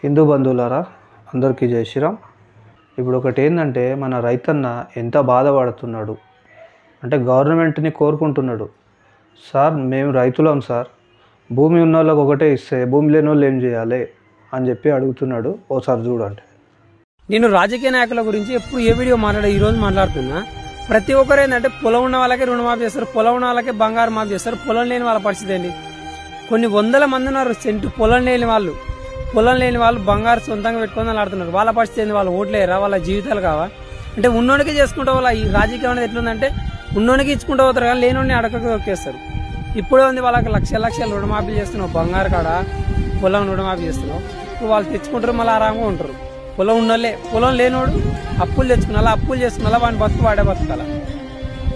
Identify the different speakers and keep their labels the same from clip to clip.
Speaker 1: హిందూ బంధువులారా అందరికీ జై శ్రీరామ్. ఇప్పుడు ఒకటి ఏంటంటే మన రైతన్న ఎంత బాధపడుతున్నాడు అంటే గవర్నమెంట్ని కోరుకుంటున్నాడు. సార్ మేము రైతులం సార్, భూమి ఉన్న వాళ్ళకి ఒకటే ఇస్తే భూమి లేని వాళ్ళు ఏం చేయాలి అని చెప్పి అడుగుతున్నాడు. ఓసారి చూడండి.
Speaker 2: నేను రాజకీయ నాయకుల గురించి ఎప్పుడు ఏ వీడియో ఈరోజు మాట్లాడుతున్నా. ప్రతి ఒక్కరు ఏంటంటే పొలం ఉన్న వాళ్ళకే రుణమాఫీ చేస్తారు, పొలం ఉన్న వాళ్ళకే బంగారు మాఫీ చేస్తారు. పొలం లేని వాళ్ళ పరిస్థితి ఏంటి? కొన్ని వందల మంది ఉన్నారు సెంటు పొలం లేని వాళ్ళు బంగారు సొంతంగా పెట్టుకొని ఆడుతున్నారు. వాళ్ళ పరిస్థితి ఏంది? వాళ్ళు ఓట్లేరా? వాళ్ళ జీవితాలు కావా? అంటే ఉన్నోనికే చేసుకుంటా వాళ్ళ ఈ రాజకీయం అనేది ఎట్లుందంటే ఉన్నోనికి ఇచ్చుకుంటూ పోతారు కానీ లేనోని అడగక ఒక్కేస్తారు. ఇప్పుడే ఉంది వాళ్ళకి లక్షల రుణమాఫీ చేస్తున్నావు, బంగారు కాడ పొలం రుణమాఫీ చేస్తున్నావు. ఇప్పుడు వాళ్ళు తెచ్చుకుంటారు, మళ్ళీ ఆరామంగా ఉంటారు. పొలం ఉన్నోళ్ళే, పొలం లేనోడు అప్పులు తెచ్చుకున్నా, అప్పులు చేసుకున్నా వాడిని వాడే బతుకాల.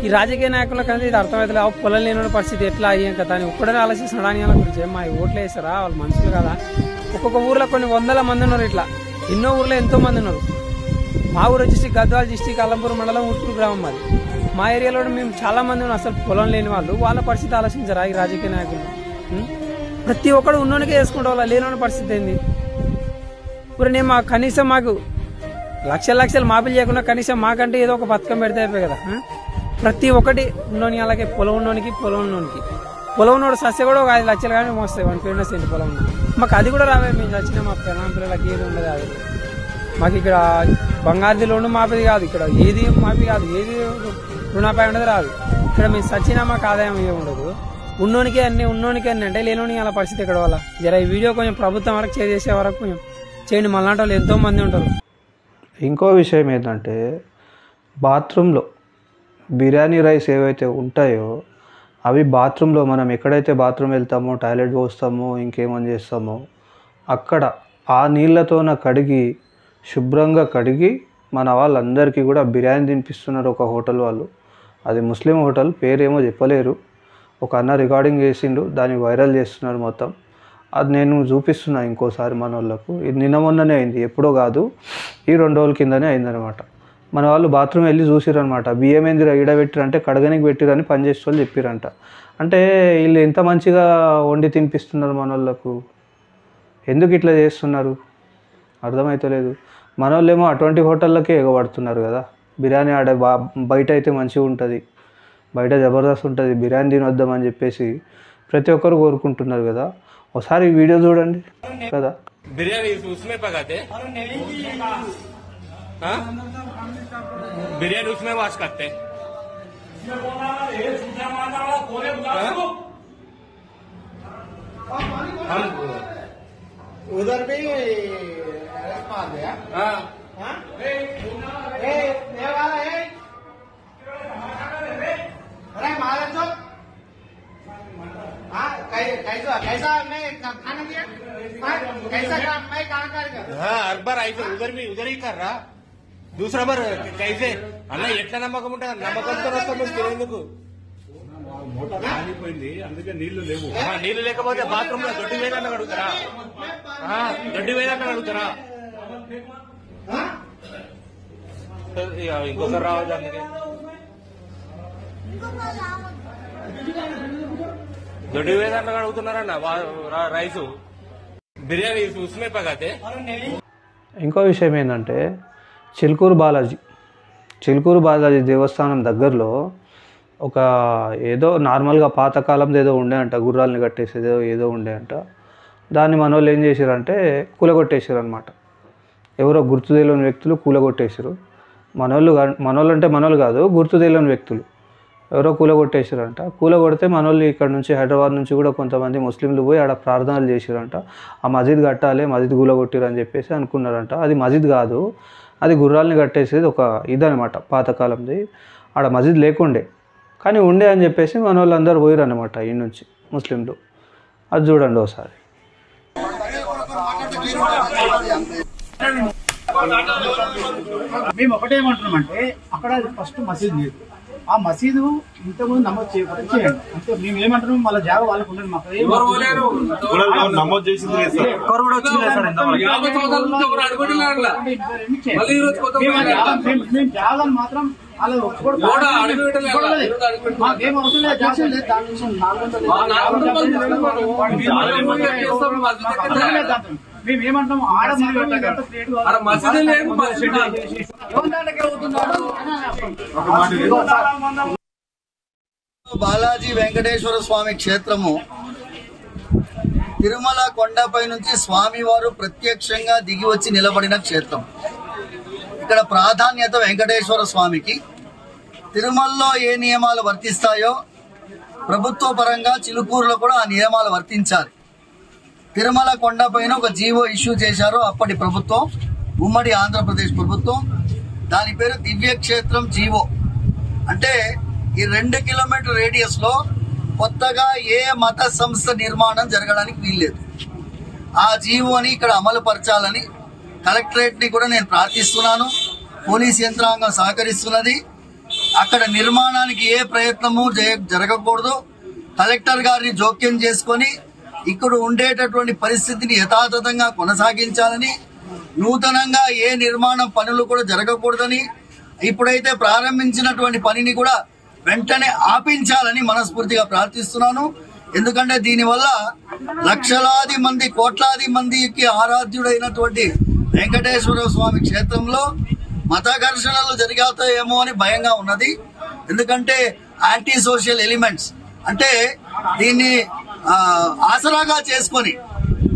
Speaker 2: ఈ రాజకీయ నాయకులకు అనేది ఇది అర్థమవుతుంది. పొలం లేనోడి పరిస్థితి ఎట్లా అయ్యాం కదా అని ఒక్కడనే ఆలోచిస్తున్నాడు. అని గురించి మా ఓట్లు వేస్తారా? వాళ్ళు మనుషులు కదా. ఒక్కొక్క ఊర్లో కొన్ని వందల మంది ఉన్నారు, ఇట్లా ఎన్నో ఊర్లో ఎంతో మంది ఉన్నారు. మా ఊరు వచ్చేసి గద్వాల డిస్టిక్ అల్లంపూర్ మండలం ఊట్కూరు గ్రామం అది. మా ఏరియాలో మేము చాలా మంది ఉన్నాం అసలు పొలం లేని వాళ్ళు. వాళ్ళ పరిస్థితి ఆలోచించారా ఈ రాజకీయ నాయకులు? ప్రతి ఒక్కడు ఉన్నోనికే చేసుకుంటా వాళ్ళ లేని పరిస్థితి ఏంది? ఇప్పుడు నేను కనీసం మాకు లక్షలు మాఫీలు చేయకుండా కనీసం మాకంటే ఏదో ఒక పథకం పెడితే అయిపోయి కదా. ప్రతి ఒక్కటి ఉన్నోని అలాగే పొలం ఉన్నోనికి పొలం ఉన్నోడు సస్య కూడా ఒక 5 లక్షలు కానీ మోస్తాయి వాడిని పెరిగిన సెంటు పొలం ఉన్న. మాకు అది కూడా రావే. మేము చచ్చిన మా పిల్లలకి ఏది ఉండదు. అది మాకు ఇక్కడ బంగారుది లోన్ మాఫీ కాదు, ఇక్కడ ఏది మాఫీ కాదు, ఏది రుణాపాయ ఉండదు రాదు. ఇక్కడ మేము చచ్చినా మాకు ఆదాయం ఏమి ఉండదు. ఉన్నోనికి అన్ని అంటే లేనోని అలా పరిస్థితి ఇక్కడ వల్ల. జర ఈ వీడియో కొంచెం ప్రభుత్వం వరకు చేసే వరకు కొంచెం చేయండి. మళ్ళాంటి వాళ్ళు ఎంతో మంది ఉంటారు.
Speaker 1: ఇంకో విషయం ఏంటంటే బాత్రూంలో బిర్యానీ రైస్ ఏవైతే ఉంటాయో అవి బాత్రూంలో మనం ఎక్కడైతే బాత్రూమ్ వెళ్తామో, టాయిలెట్ పోస్తామో, ఇంకేమని చేస్తామో అక్కడ ఆ నీళ్ళతోన కడిగి శుభ్రంగా కడిగి మన వాళ్ళందరికీ కూడా బిర్యానీ తినిపిస్తున్నారు ఒక హోటల్ వాళ్ళు. అది ముస్లిం హోటల్, పేరేమో చెప్పలేరు. ఒక అన్న రికార్డింగ్ చేసిండు, దాన్ని వైరల్ చేస్తున్నారు మొత్తం. అది నేను చూపిస్తున్నా ఇంకోసారి మన వాళ్ళకు. ఇది నిన్న మొన్ననే అయింది, ఎప్పుడో కాదు, ఈ 2 రోజుల కిందనే అయిందనమాట. మన వాళ్ళు బాత్రూమ్ వెళ్ళి చూసిరనమాట. బియ్యం ఏందిరా ఈడబెట్టిరంటే కడగనికి పెట్టిరని పనిచేసే వాళ్ళు చెప్పిరంట. అంటే వీళ్ళు ఎంత మంచిగా వండి తినిపిస్తున్నారు మన వాళ్ళకు, ఎందుకు ఇట్లా చేస్తున్నారు అర్థమవుతలేదు. మన వాళ్ళేమో అటువంటి హోటళ్ళకే ఎగబడుతున్నారు కదా. బిర్యానీ ఆడ బయట అయితే మంచిగా ఉంటుంది, బయట జబర్దస్త్ ఉంటుంది, బిర్యానీ తినొద్దామని చెప్పేసి ప్రతి ఒక్కరు కోరుకుంటున్నారు కదా. ఒకసారి ఈ వీడియో చూడండి కదా.
Speaker 3: बिरयानी उसमें पकाते, बिरयानी उसमें वॉश करते. हम
Speaker 4: उधर भी मार दिया. अरे मारा तो कैसा मैं खाना दिया, कैसा काम मैं कहाँ करेगा?
Speaker 3: हाँ, हर बार ऐसे उधर ही कर रहा. दूसरा बार कैसे అన్న ఎట్లా నమ్మకం ఉంటుంది? నమ్మకంతో వస్తాము తినేందుకు. అందుకే నీళ్లు లేవు. నీళ్లు లేకపోతే బాత్రూమ్ లో గడ్డి వేదాన్ని అడుగుతారా? గడ్డి వేదాన్ని అడుగుతారా? ఇంకోసారి రావద్దు. అందుకే గడ్డి వేదాన్ని అడుగుతున్నారన్న రైసు. బిర్యానీ ఉస్మే పగాతే.
Speaker 1: ఇంకో విషయం ఏంటంటే చిలుకూరు బాలాజీ దేవస్థానం దగ్గరలో ఒక ఏదో నార్మల్గా పాతకాలంలో ఏదో ఉండే అంట, గుర్రాలని కట్టేసేదో ఏదో ఉండే అంట. దాన్ని మన వాళ్ళు ఏం చేశారంటే కూలగొట్టేసారు అనమాట. ఎవరో గుర్తు తెలియని వ్యక్తులు కూలగొట్టేసారు. మనోళ్ళు అంటే మనోళ్ళు కాదు, గుర్తు తెలియని వ్యక్తులు ఎవరో కూలగొట్టేసారంట. కూలగొడితే మనోళ్ళు ఇక్కడ నుంచి హైదరాబాద్ నుంచి కూడా కొంతమంది ముస్లింలు పోయి ఆడ ప్రార్థనలు చేసారంట. ఆ మసీద్ కట్టాలి, మసీద్ కూలగొట్టిరు అని చెప్పేసి అనుకున్నారంట. అది మసీద్ కాదు, అది గుర్రాలని కట్టేసేది ఒక ఇదనమాట, పాతకాలంది. ఆడ మసీద్ లేకుండే కానీ ఉండే అని చెప్పేసి మన వాళ్ళందరూ పోయిరు అనమాట ఈ నుంచి ముస్లింలు. అది చూడండి ఒకసారి.
Speaker 4: మేము ఒకటేమంటున్నామంటే అక్కడ ఫస్ట్ మసీద్ లేదు. ఆ మసీదు ఇంతకుముందు నమోదు చేయకుండా చేయండి. అంటే మేము ఏమంటున్నాం, వాళ్ళ జాగా వాళ్ళకు ఉండండి. మాకు
Speaker 5: నమోదు చేసింది
Speaker 4: మేము జాగాను మాత్రం అలా మాకేం అవసరం లేదు. జాగ్రత్త లేదు. దాని విషయం 400 మేము ఏమంటాం ఆడ మసీదు
Speaker 6: బాలాజీ వెంకటేశ్వర స్వామి క్షేత్రము తిరుమల కొండపై నుంచి స్వామివారు ప్రత్యక్షంగా దిగి వచ్చి నిలబడిన క్షేత్రం. ఇక్కడ ప్రాధాన్యత వెంకటేశ్వర స్వామికి. తిరుమలలో ఏ నియమాలు వర్తిస్తాయో ప్రభుత్వ పరంగా చిలుకూరులో కూడా ఆ నియమాలు వర్తించాలి. తిరుమల కొండపైన ఒక జీవో ఇష్యూ చేశారు అప్పటి ప్రభుత్వం, ఉమ్మడి ఆంధ్రప్రదేశ్ ప్రభుత్వం. దాని పేరు దివ్యక్షేత్రం జీవో. అంటే ఈ 2 కిలోమీటర్ రేడియస్ లో కొత్తగా ఏ మత సంస్థ నిర్మాణం జరగడానికి వీల్లేదు. ఆ జీవోని ఇక్కడ అమలు పరచాలని కలెక్టరేట్ ని కూడా నేను ప్రార్థిస్తున్నాను. పోలీస్ యంత్రాంగం సహకరిస్తున్నది. అక్కడ నిర్మాణానికి ఏ ప్రయత్నము జరగకూడదు. కలెక్టర్ గారిని జోక్యం చేసుకొని ఇక్కడ ఉండేటటువంటి పరిస్థితిని యథాతథంగా కొనసాగించాలని, నూతనంగా ఏ నిర్మాణ పనులు కూడా జరగకూడదని, ఇప్పుడైతే ప్రారంభించినటువంటి పనిని కూడా వెంటనే ఆపించాలని మనస్ఫూర్తిగా ప్రార్థిస్తున్నాను. ఎందుకంటే దీనివల్ల లక్షలాది మంది, కోట్లాది మందికి ఆరాధ్యుడైనటువంటి వెంకటేశ్వర స్వామి క్షేత్రంలో మత ఘర్షణలు జరిగాతాయేమో అని భయంగా ఉన్నది. ఎందుకంటే యాంటీ సోషల్ ఎలిమెంట్స్ అంటే దీన్ని ఆసరాగా చేసుకొని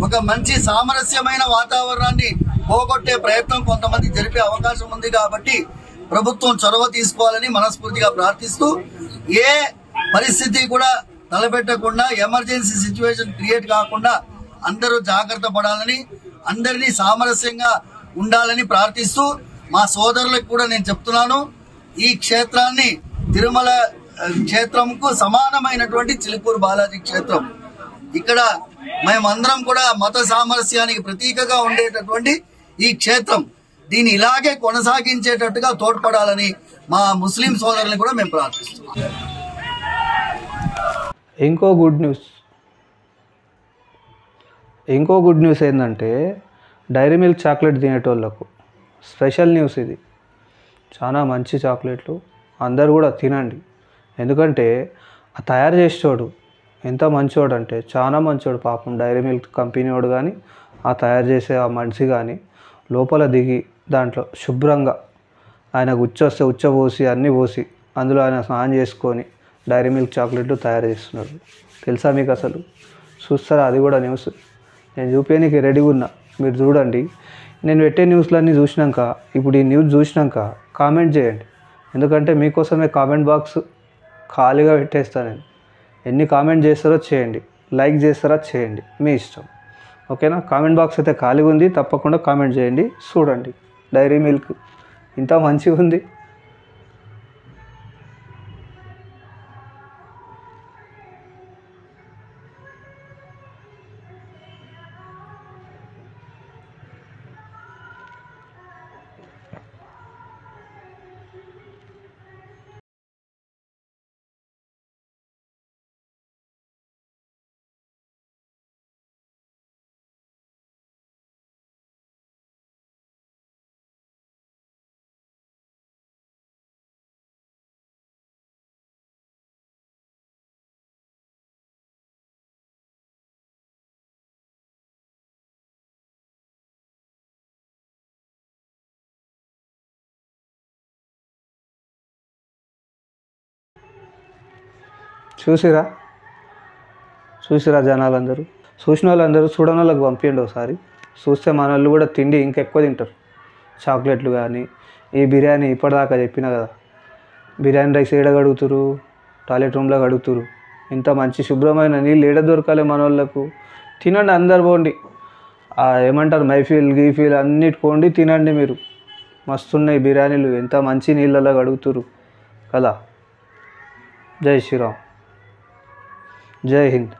Speaker 6: ఒక మంచి సామరస్యమైన వాతావరణాన్ని పోగొట్టే ప్రయత్నం కొంతమంది జరిపే అవకాశం ఉంది. కాబట్టి ప్రభుత్వం చొరవ తీసుకోవాలని మనస్ఫూర్తిగా ప్రార్థిస్తూ, ఏ పరిస్థితి కూడా తలపెట్టకుండా, ఎమర్జెన్సీ సిచ్యువేషన్ క్రియేట్ కాకుండా అందరూ జాగ్రత్త పడాలని, అందరినీ సామరస్యంగా ఉండాలని ప్రార్థిస్తూ, మా సోదరులకు కూడా నేను చెప్తున్నాను, ఈ క్షేత్రాన్ని తిరుమల క్షేత్రంకు సమానమైనటువంటి చిలుకూరు బాలాజీ క్షేత్రం. ఇక్కడ మేమందరం కూడా మత సామరస్యానికి ప్రతీకగా ఉండేటటువంటి ఈ క్షేత్రం, దీన్ని ఇలాగే కొనసాగించేటట్టుగా తోడ్పడాలని మా ముస్లిం సోదరులను కూడా మేము ప్రార్థిస్తున్నాం.
Speaker 1: ఇంకో గుడ్ న్యూస్ ఏంటంటే డైరీ మిల్క్ చాక్లెట్ తినేటోళ్ళకు స్పెషల్ న్యూస్ ఇది. చాలా మంచి చాక్లెట్లు, అందరు కూడా తినండి. ఎందుకంటే ఆ తయారు చేసేవాడు ఎంత మంచివాడు అంటే చాలా మంచివాడు పాపం. డైరీ మిల్క్ కంపెనీ వాడు కానీ ఆ తయారు చేసే ఆ మనిషి కానీ లోపల దిగి దాంట్లో శుభ్రంగా ఆయనకు ఉచ్చపోసి అన్నీ పోసి అందులో ఆయన స్నానం చేసుకొని డైరీ మిల్క్ చాక్లెట్లు తయారు చేస్తున్నాడు. తెలుసా మీకు? అసలు చూస్తారా? అది కూడా న్యూస్ నేను చూపించడానికి రెడీగా ఉన్నా, మీరు చూడండి. నేను పెట్టే న్యూస్లన్నీ చూసినాక, ఇప్పుడు ఈ న్యూస్ చూసినాక కామెంట్ చేయండి. ఎందుకంటే మీకోసమే కామెంట్ బాక్స్ ఖాళీగా పెట్టేస్తాను నేను. ఎన్ని కామెంట్ చేస్తారో చేయండి, లైక్ చేస్తారో చేయండి, మీ ఇష్టం. ఓకేనా? కామెంట్ బాక్స్ అయితే ఖాళీగా ఉంది, తప్పకుండా కామెంట్ చేయండి. చూడండి, డైరీ మిల్క్ ఇంత మంచిగా ఉంది. చూసిరా జనాలందరూ? చూసిన వాళ్ళందరూ చూడని వాళ్ళకి పంపించండి ఒకసారి. చూస్తే మన వాళ్ళు కూడా తిండి ఇంకా ఎక్కువ తింటారు. చాక్లెట్లు కానీ ఈ బిర్యానీ ఇప్పటిదాకా చెప్పిన కదా, బిర్యానీ రైస్ ఏడ కడుగుతురు, టాయిలెట్ రూమ్లో కడుగుతురు. ఇంత మంచి శుభ్రమైన నీళ్ళు ఏడ దొరకాలి మన వాళ్ళకు? తినండి, అందరు పోండి. ఏమంటారు మైఫీల్ గీఫీల్ అన్నిటి పోండి, తినండి మీరు. మస్తున్నాయి బిర్యానీలు, ఎంత మంచి నీళ్ళలో కడుగుతురు కదా. జై శ్రీరామ్, జై హింద్.